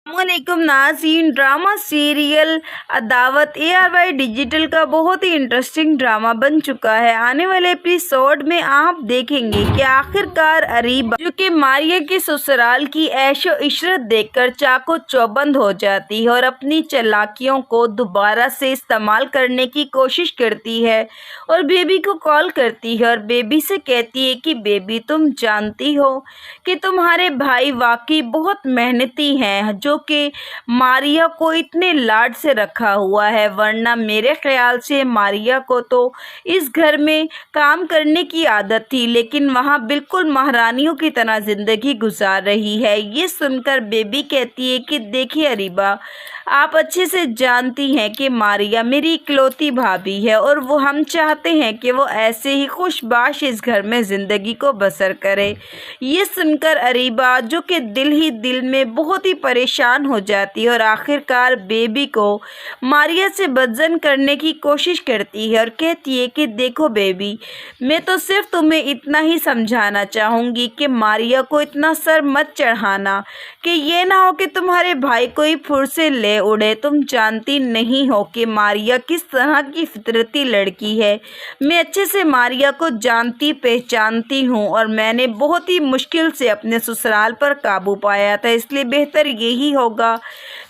السلام علیکم ناظرین، ڈرامہ سیریل عداوت ARY ڈیجیٹل کا بہت ہی انٹرسٹنگ ڈرامہ بن چکا ہے۔ آنے والے ایپیسوڈ میں آپ دیکھیں گے کہ آخرکار اریبہ جو کہ ماریا کے سسرال کی عیش و عشرت دیکھ کر چاقو چوبند ہو جاتی ہے اور اپنی چالاکیوں کو دوبارہ سے استعمال کرنے کی کوشش کرتی ہے اور بیبی کو کال کرتی ہے اور بیبی سے کہتی ہے کہ بیبی تم جانتی ہو کہ تمہارے بھائی واقعی بہت محنتی ہیں جو کہ ماریا کو اتنے لاڈ سے رکھا ہوا ہے، ورنہ میرے خیال سے ماریا کو تو اس گھر میں کام کرنے کی عادت تھی لیکن وہاں بالکل مہارانیوں کی طرح زندگی گزار رہی ہے۔ یہ سن کر بیبی کہتی ہے کہ دیکھیے اریبہ، آپ اچھے سے جانتی ہیں کہ ماریا میری اکلوتی بھابھی ہے اور ہم چاہتے ہیں کہ وہ ایسے ہی خوش باش اس گھر میں زندگی کو بسر کرے۔ یہ سن کر اریبہ جو کہ دل ہی دل میں بہت ہی پریشان ہو جاتی ہے اور آخرکار بیبی کو ماریا سے بدزن کرنے کی کوشش کرتی ہے اور کہتی ہے کہ دیکھو بیبی، میں تو صرف تمہیں اتنا ہی سمجھانا چاہوں گی کہ ماریا کو اتنا سر مت چڑھانا کہ یہ نہ ہو کہ تمہارے بھائی کو ہی پھر سے لے اڑے۔ تم جانتی نہیں ہو کہ ماریا کس طرح کی فطرتی لڑکی ہے۔ میں اچھے سے ماریا کو جانتی پہچانتی ہوں اور میں نے بہت ہی مشکل سے اپنے سسرال پر قابو پایا تھا، اس لیے بہتر یہی ہوگا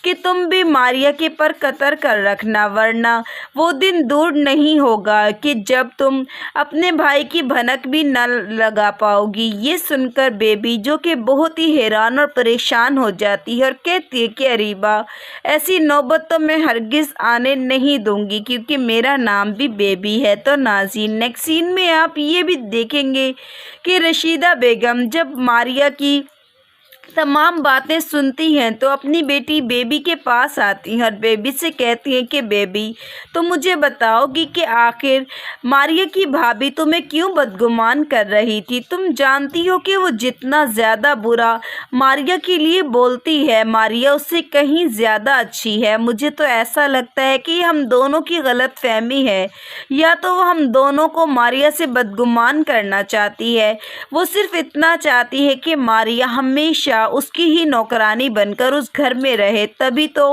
کہ تم بھی ماریا کے پر قطر کر رکھنا، ورنہ وہ دن دور نہیں ہوگا کہ جب تم اپنے بھائی کی بھنک بھی نہ لگا پاؤ گی۔ یہ سن کر بیبی جو کہ بہت ہی حیران اور پریشان ہو جاتی ہے اور کہتی ہے کہ اریبہ، ایسی نوبت تو میں ہرگز آنے نہیں دوں گی کیونکہ میرا نام بھی بیبی ہے۔ تو ناظرین، نیکسٹ سین میں آپ یہ بھی دیکھیں گے کہ رشیدہ بیگم جب ماریا کی تمام باتیں سنتی ہیں تو اپنی بیٹی بیبی کے پاس آتی ہیں اور بیبی سے کہتی ہیں کہ بیبی، تم مجھے بتاؤ گی کہ آخر ماریا کی بھابھی تمہیں کیوں بدگمان کر رہی تھی؟ تم جانتی ہو کہ وہ جتنا زیادہ برا ماریا کے لیے بولتی ہے، ماریا اس سے کہیں زیادہ اچھی ہے۔ مجھے تو ایسا لگتا ہے کہ ہم دونوں کی غلط فہمی ہے، یا تو وہ ہم دونوں کو ماریا سے بدگمان کرنا چاہتی ہے۔ وہ صرف اتنا چاہتی ہے کہ ماریا ہمیشہ اس کی ہی نوکرانی بن کر اس گھر میں رہے، تبھی تو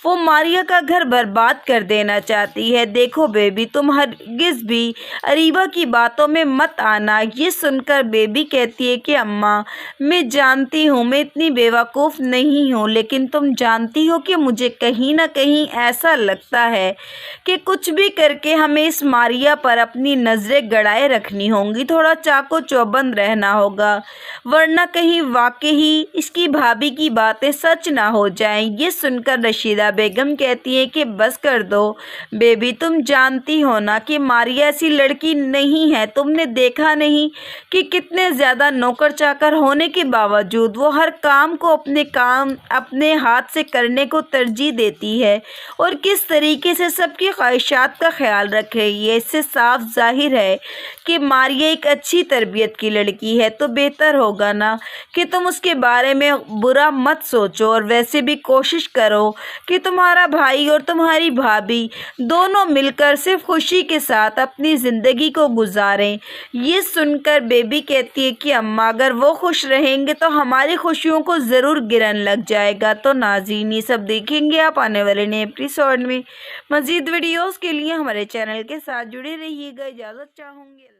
وہ ماریا کا گھر برباد کر دینا چاہتی ہے۔ دیکھو بیبی، تم ہرگز بھی اریبہ کی باتوں میں مت آنا۔ یہ سن کر بیبی کہتی ہے کہ اماں، میں جانتی ہوں میں اتنی بیوقوف نہیں ہوں، لیکن تم جانتی ہو کہ مجھے کہیں نہ کہیں ایسا لگتا ہے کہ کچھ بھی کر کے ہمیں اس ماریا پر اپنی نظریں گڑائے رکھنی ہوں گی، تھوڑا چاقو چوبند رہنا ہوگا، ورنہ کہیں واقعی اس کی بھابھی کی باتیں سچ نہ ہو جائیں۔ یہ سن کر رشیدہ بیگم کہتی ہے کہ بس کر دو بیبی، تم جانتی ہو نا کہ ماریا ایسی لڑکی نہیں ہے۔ تم نے دیکھا نہیں کہ کتنے زیادہ نوکر چاکر ہونے کے باوجود وہ ہر کام کو اپنے ہاتھ سے کرنے کو ترجیح دیتی ہے اور کس طریقے سے سب کی خواہشات کا خیال رکھ رہی ہے۔ اس سے صاف ظاہر ہے کہ ماریا ایک اچھی تربیت کی لڑکی ہے، تو بہتر ہوگا نا کہ تم اس کے بارے میں برا مت سوچو اور ویسے بھی کوشش کرو کہ تمہارا بھائی اور تمہاری بھابھی دونوں مل کر صرف خوشی کے ساتھ اپنی زندگی کو گزاریں۔ یہ سن کر بیبی کہتی ہے کہ اماں، اگر وہ خوش رہیں گے تو ہماری خوشیوں کو ضرور گرن لگ جائے گا۔ تو ناظرین، یہ سب دیکھیں گے آپ آنے والے نئے ایپیسوڈ میں۔ مزید ویڈیوز کے لیے ہمارے چینل کے ساتھ جڑے رہیے گا۔ اجازت چاہوں گی۔